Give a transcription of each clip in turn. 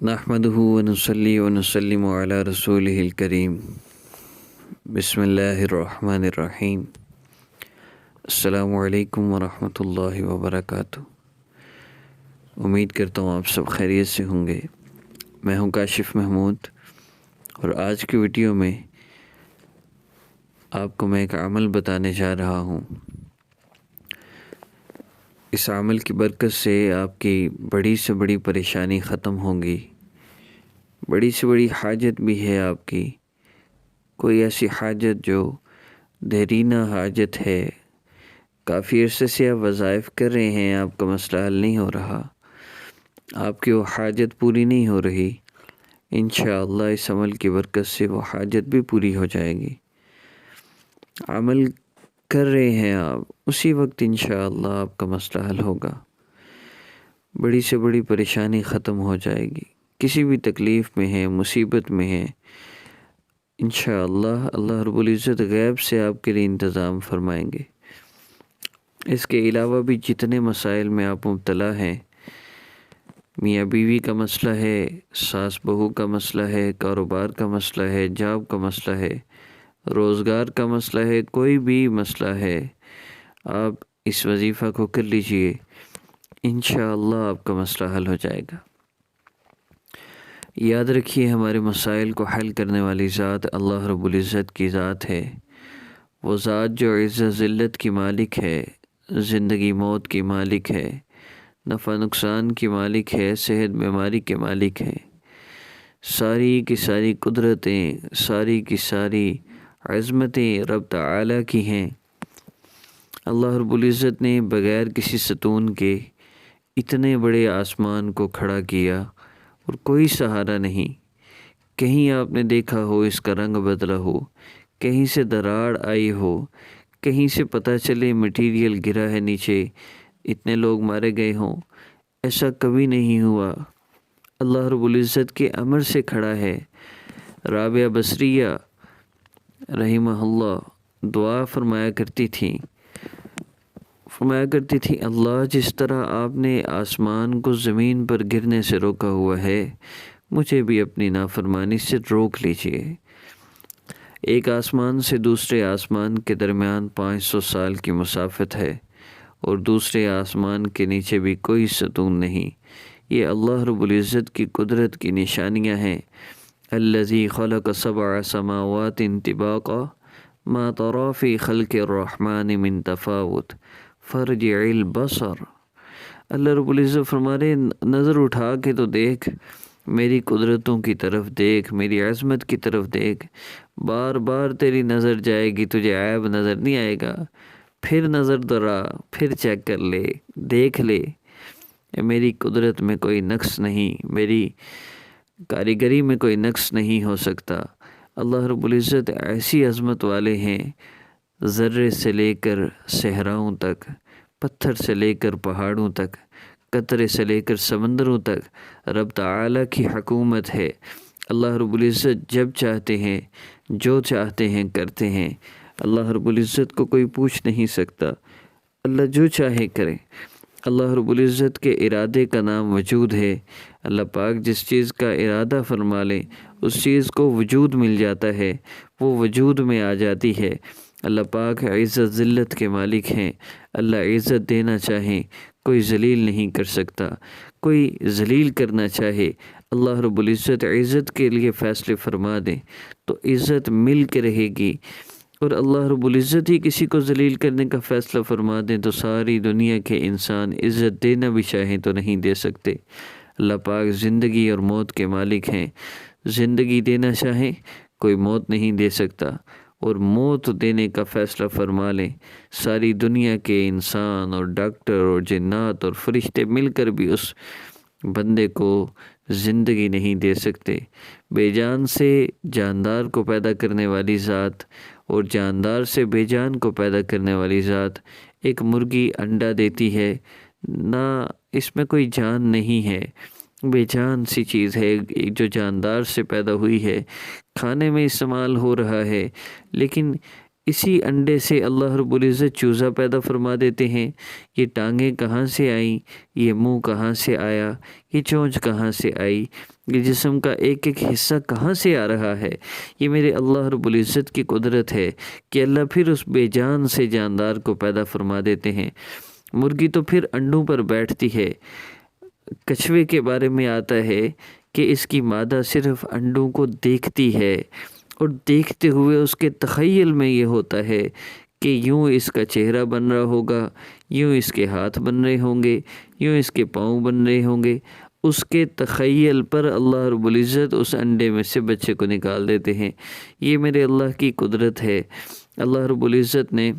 نحمده ونصلي ونسلم على رسوله الكريم بسم الله الرحمن الرحیم السلام علیکم ورحمۃ اللہ وبرکاتہ۔ امید کرتا ہوں آپ سب خیریت سے ہوں گے۔ میں ہوں کاشف محمود، اور آج کی ویڈیو میں آپ کو میں ایک عمل بتانے جا رہا ہوں۔ اس عمل کی برکت سے آپ کی بڑی سے بڑی پریشانی ختم ہوگی، بڑی سے بڑی حاجت بھی ہے آپ کی، کوئی ایسی حاجت جو دیرینہ حاجت ہے، کافی عرصے سے آپ وظائف کر رہے ہیں، آپ کا مسئلہ حل نہیں ہو رہا، آپ کی وہ حاجت پوری نہیں ہو رہی، انشاءاللہ اس عمل کی برکت سے وہ حاجت بھی پوری ہو جائے گی۔ عمل کر رہے ہیں آپ، اسی وقت انشاءاللہ آپ کا مسئلہ حل ہوگا، بڑی سے بڑی پریشانی ختم ہو جائے گی۔ کسی بھی تکلیف میں ہے، مصیبت میں ہے، انشاءاللہ اللہ رب العزت غیب سے آپ کے لیے انتظام فرمائیں گے۔ اس کے علاوہ بھی جتنے مسائل میں آپ مبتلا ہیں، میاں بیوی کا مسئلہ ہے، ساس بہو کا مسئلہ ہے، کاروبار کا مسئلہ ہے، جاب کا مسئلہ ہے، روزگار کا مسئلہ ہے، کوئی بھی مسئلہ ہے، آپ اس وظیفہ کو کر لیجئے، انشاءاللہ آپ کا مسئلہ حل ہو جائے گا۔ یاد رکھیے، ہمارے مسائل کو حل کرنے والی ذات اللہ رب العزت کی ذات ہے، وہ ذات جو عزت ذلت کی مالک ہے، زندگی موت کی مالک ہے، نفع نقصان کی مالک ہے، صحت بیماری کے مالک ہے، ساری کی ساری قدرتیں، ساری کی ساری عظمتیں رب تعالیٰ کی ہیں۔ اللہ رب العزت نے بغیر کسی ستون کے اتنے بڑے آسمان کو کھڑا کیا، اور کوئی سہارا نہیں۔ کہیں آپ نے دیکھا ہو اس کا رنگ بدلا ہو، کہیں سے دراڑ آئی ہو، کہیں سے پتہ چلے مٹیریل گرا ہے نیچے، اتنے لوگ مارے گئے ہوں، ایسا کبھی نہیں ہوا۔ اللہ رب العزت کے امر سے کھڑا ہے۔ رابعہ بصریہ رحمہ اللہ دعا فرمایا کرتی تھی، اللہ جس طرح آپ نے آسمان کو زمین پر گرنے سے روکا ہوا ہے، مجھے بھی اپنی نافرمانی سے روک لیجئے۔ ایک آسمان سے دوسرے آسمان کے درمیان 500 سال کی مسافت ہے، اور دوسرے آسمان کے نیچے بھی کوئی ستون نہیں۔ یہ اللہ رب العزت کی قدرت کی نشانیاں ہیں۔ الذی خلق 7 سماوات طباقا ما تری فی خلق الرحمن من تفاوت فارجع البصر۔ اللہ رب العزت فرما رہے، نظر اٹھا کے تو دیکھ، میری قدرتوں کی طرف دیکھ، میری عظمت کی طرف دیکھ، بار بار تیری نظر جائے گی، تجھے عیب نظر نہیں آئے گا، پھر نظر دوہرا، پھر چیک کر لے، دیکھ لے، میری قدرت میں کوئی نقص نہیں، میری کاریگری میں کوئی نقص نہیں ہو سکتا۔ اللہ رب العزت ایسی عظمت والے ہیں، ذرے سے لے کر صحراؤں تک، پتھر سے لے کر پہاڑوں تک، قطرے سے لے کر سمندروں تک رب تعالیٰ کی حکومت ہے۔ اللہ رب العزت جب چاہتے ہیں، جو چاہتے ہیں کرتے ہیں۔ اللہ رب العزت کو کوئی پوچھ نہیں سکتا، اللہ جو چاہے کرے۔ اللہ رب العزت کے ارادے کا نام وجود ہے۔ اللہ پاک جس چیز کا ارادہ فرما لے، اس چیز کو وجود مل جاتا ہے، وہ وجود میں آ جاتی ہے۔ اللہ پاک عزت ذلت کے مالک ہیں۔ اللہ عزت دینا چاہیں، کوئی ذلیل نہیں کر سکتا، کوئی ذلیل کرنا چاہے، اللہ رب العزت عزت کے لیے فیصلے فرما دیں تو عزت مل کے رہے گی، اور اللہ رب العزت ہی کسی کو ذلیل کرنے کا فیصلہ فرما دیں تو ساری دنیا کے انسان عزت دینا بھی چاہیں تو نہیں دے سکتے۔ اللہ پاک زندگی اور موت کے مالک ہیں، زندگی دینا چاہیں کوئی موت نہیں دے سکتا، اور موت دینے کا فیصلہ فرما لیں، ساری دنیا کے انسان اور ڈاکٹر اور جنات اور فرشتے مل کر بھی اس بندے کو زندگی نہیں دے سکتے۔ بے جان سے جاندار کو پیدا کرنے والی ذات، اور جاندار سے بے جان کو پیدا کرنے والی ذات، ایک مرغی انڈا دیتی ہے، نہ اس میں کوئی جان نہیں ہے، بے جان سی چیز ہے، جو جاندار سے پیدا ہوئی ہے، کھانے میں استعمال ہو رہا ہے، لیکن اسی انڈے سے اللہ رب العزت چوزا پیدا فرما دیتے ہیں۔ یہ ٹانگیں کہاں سے آئیں، یہ منہ کہاں سے آیا، یہ چونچ کہاں سے آئی، یہ جسم کا ایک ایک حصہ کہاں سے آ رہا ہے، یہ میرے اللہ رب العزت کی قدرت ہے کہ اللہ پھر اس بے جان سے جاندار کو پیدا فرما دیتے ہیں۔ مرغی تو پھر انڈوں پر بیٹھتی ہے۔ کچھوے کے بارے میں آتا ہے کہ اس کی مادہ صرف انڈوں کو دیکھتی ہے، اور دیکھتے ہوئے اس کے تخیل میں یہ ہوتا ہے کہ یوں اس کا چہرہ بن رہا ہوگا، یوں اس کے ہاتھ بن رہے ہوں گے، یوں اس کے پاؤں بن رہے ہوں گے۔ اس کے تخیل پر اللہ رب العزت اس انڈے میں سے بچے کو نکال دیتے ہیں۔ یہ میرے اللہ کی قدرت ہے۔ اللہ رب العزت نے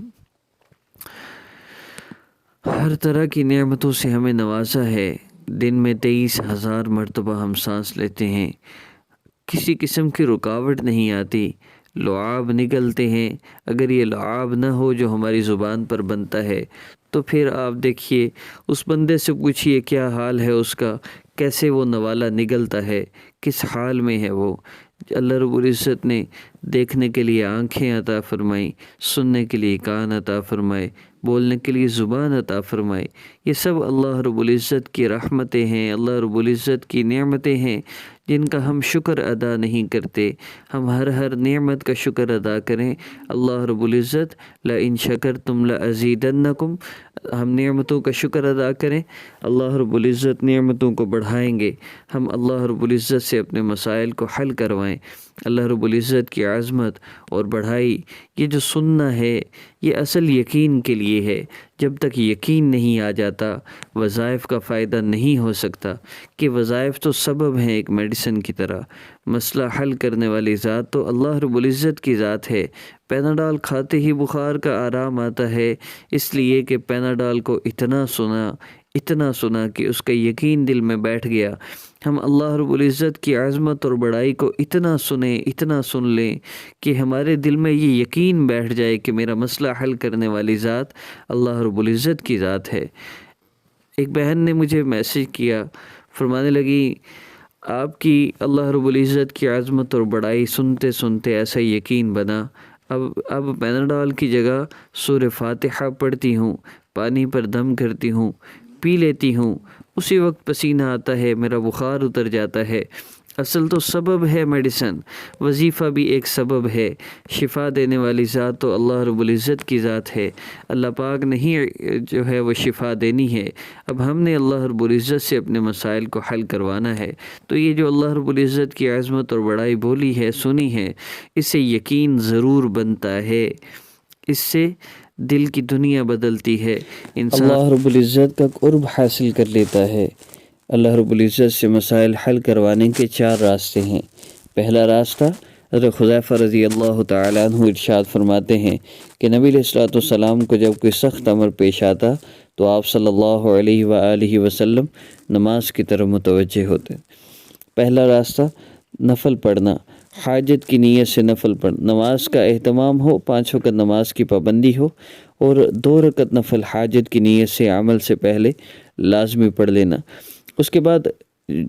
ہر طرح کی نعمتوں سے ہمیں نوازا ہے۔ دن میں 23,000 مرتبہ ہم سانس لیتے ہیں، کسی قسم کی رکاوٹ نہیں آتی، لعاب نکلتے ہیں۔ اگر یہ لعاب نہ ہو جو ہماری زبان پر بنتا ہے تو پھر آپ دیکھیے، اس بندے سے پوچھئے کیا حال ہے اس کا، کیسے وہ نوالا نگلتا ہے، کس حال میں ہے وہ۔ اللہ رب العزت نے دیکھنے کے لیے آنکھیں عطا فرمائیں، سننے کے لیے کان عطا فرمائے، بولنے کے لیے زبان عطا فرمائے۔ یہ سب اللہ رب العزت کی رحمتیں ہیں، اللہ رب العزت کی نعمتیں ہیں جن کا ہم شکر ادا نہیں کرتے۔ ہم ہر نعمت کا شکر ادا کریں۔ اللہ رب العزت لَإِن شَكَرْتُمْ لَأَزِيدَنَّكُمْ، ہم نعمتوں کا شکر ادا کریں، اللہ رب العزت نعمتوں کو بڑھائیں گے۔ ہم اللہ رب العزت سے اپنے مسائل کو حل کروائیں۔ اللہ رب العزت کی عظمت اور بڑھائی، یہ جو سننا ہے یہ اصل یقین کے لیے ہے۔ جب تک یقین نہیں آ جاتا وظائف کا فائدہ نہیں ہو سکتا، کہ وظائف تو سبب ہیں ایک میڈیسن کی طرح۔ مسئلہ حل کرنے والی ذات تو اللہ رب العزت کی ذات ہے۔ پیناڈول کھاتے ہی بخار کا آرام آتا ہے، اس لیے کہ پیناڈول کو اتنا سنا کہ اس کا یقین دل میں بیٹھ گیا۔ ہم اللہ رب العزت کی عظمت اور بڑائی کو اتنا سن لیں کہ ہمارے دل میں یہ یقین بیٹھ جائے کہ میرا مسئلہ حل کرنے والی ذات اللہ رب العزت کی ذات ہے۔ ایک بہن نے مجھے میسج کیا، فرمانے لگی آپ کی اللہ رب العزت کی عظمت اور بڑائی سنتے سنتے ایسا یقین بنا، اب پیناڈول کی جگہ سورہ فاتحہ پڑھتی ہوں، پانی پر دم کرتی ہوں، پی لیتی ہوں، اسی وقت پسینہ آتا ہے، میرا بخار اتر جاتا ہے۔ اصل تو سبب ہے میڈیسن، وظیفہ بھی ایک سبب ہے۔ شفا دینے والی ذات تو اللہ رب العزت کی ذات ہے، اللہ پاک نہیں جو ہے وہ شفا دینی ہے۔ اب ہم نے اللہ رب العزت سے اپنے مسائل کو حل کروانا ہے۔ تو یہ جو اللہ رب العزت کی عظمت اور بڑائی بولی ہے، سنی ہے، اس سے یقین ضرور بنتا ہے، اس سے دل کی دنیا بدلتی ہے، انسان اللہ رب العزت کا قرب حاصل کر لیتا ہے۔ اللہ رب العزت سے مسائل حل کروانے کے 4 راستے ہیں۔ پہلا راستہ، حضرت حذیفہ رضی اللہ تعالیٰ عنہ ارشاد فرماتے ہیں کہ نبی علیہ السلام کو جب کوئی سخت امر پیش آتا تو آپ صلی اللہ علیہ وآلہ وسلم نماز کی طرف متوجہ ہوتے۔ پہلا راستہ، نفل پڑھنا، حاجت کی نیت سے نفل پڑھنا، نماز کا اہتمام ہو، 5 وقت نماز کی پابندی ہو، اور 2 رکعت نفل حاجت کی نیت سے عمل سے پہلے لازمی پڑھ لینا۔ اس کے بعد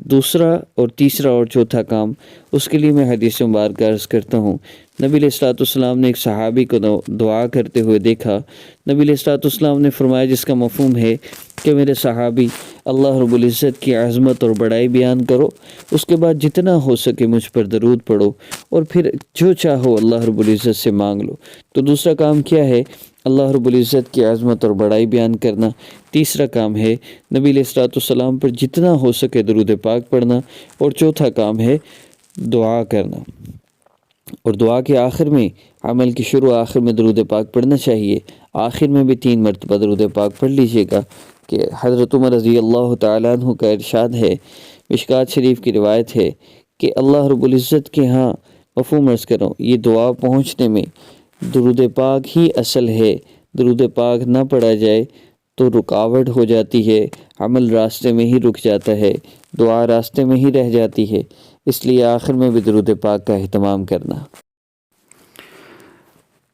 دوسرا اور تیسرا اور چوتھا کام، اس کے لیے میں حدیث مبارکہ عرض کرتا ہوں۔ نبی علیہ السلام نے ایک صحابی کو دعا کرتے ہوئے دیکھا۔ نبی علیہ السلام نے فرمایا، جس کا مفہوم ہے کہ میرے صحابی اللہ رب العزت کی عظمت اور بڑائی بیان کرو، اس کے بعد جتنا ہو سکے مجھ پر درود پڑھو، اور پھر جو چاہو اللہ رب العزت سے مانگ لو۔ تو دوسرا کام کیا ہے؟ اللہ رب العزت کی عظمت اور بڑائی بیان کرنا۔ تیسرا کام ہے نبی علیہ السلام پر جتنا ہو سکے درود پاک پڑھنا، اور چوتھا کام ہے دعا کرنا۔ اور دعا کے آخر میں، عمل کی شروع آخر میں درود پاک پڑھنا چاہیے۔ آخر میں بھی 3 مرتبہ درود پاک پڑھ لیجئے گا، کہ حضرت عمر رضی اللہ تعالیٰ عنہ کا ارشاد ہے، مشکوٰۃ شریف کی روایت ہے کہ اللہ رب العزت کے ہاں، مفہوم عرض کروں، یہ دعا پہنچنے میں درود پاک ہی اصل ہے۔ درود پاک نہ پڑھا جائے تو رکاوٹ ہو جاتی ہے، عمل راستے میں ہی رک جاتا ہے، دعا راستے میں ہی رہ جاتی ہے، اس لیے آخر میں بھی درود پاک کا اہتمام کرنا۔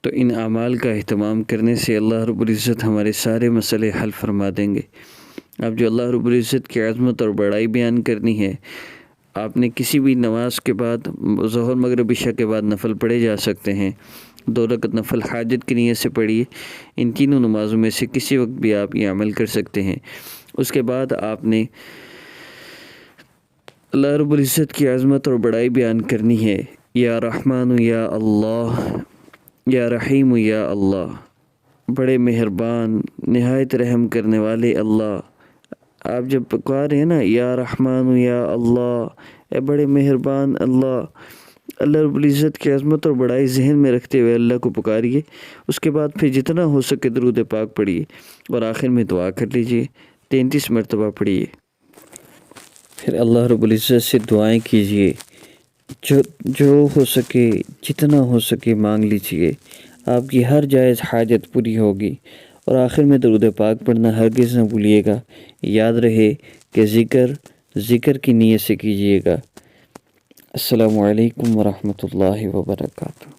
تو ان اعمال کا اہتمام کرنے سے اللہ رب العزت ہمارے سارے مسئلے حل فرما دیں گے۔ اب جو اللہ رب العزت کی عظمت اور بڑائی بیان کرنی ہے، آپ نے کسی بھی نماز کے بعد، ظہر مغرب عشاء کے بعد نفل پڑھے جا سکتے ہیں۔ 2 رکعت نفل حاجت کی نیت سے پڑھیے۔ ان تینوں نمازوں میں سے کسی وقت بھی آپ یہ عمل کر سکتے ہیں۔ اس کے بعد آپ نے اللہ رب العزت کی عظمت اور بڑائی بیان کرنی ہے۔ یا رحمان یا اللہ، یا رحیم یا اللہ، بڑے مہربان نہایت رحم کرنے والے اللہ۔ آپ جب پکار رہے ہیں نا، یا رحمان یا اللہ، اے بڑے مہربان اللہ، اللہ رب العزت کی عظمت اور بڑائی ذہن میں رکھتے ہوئے اللہ کو پکاریے۔ اس کے بعد پھر جتنا ہو سکے درود پاک پڑھیے اور آخر میں دعا کر لیجئے، 33 مرتبہ پڑھیے۔ پھر اللہ رب العزت سے دعائیں کیجئے، جو ہو سکے جتنا ہو سکے مانگ لیجئے، آپ کی ہر جائز حاجت پوری ہوگی۔ اور آخر میں درود پاک پڑھنا ہرگز نہ بھولیے گا۔ یاد رہے کہ ذکر کی نیت سے کیجئے گا۔ السلام علیکم ورحمۃ اللہ وبرکاتہ۔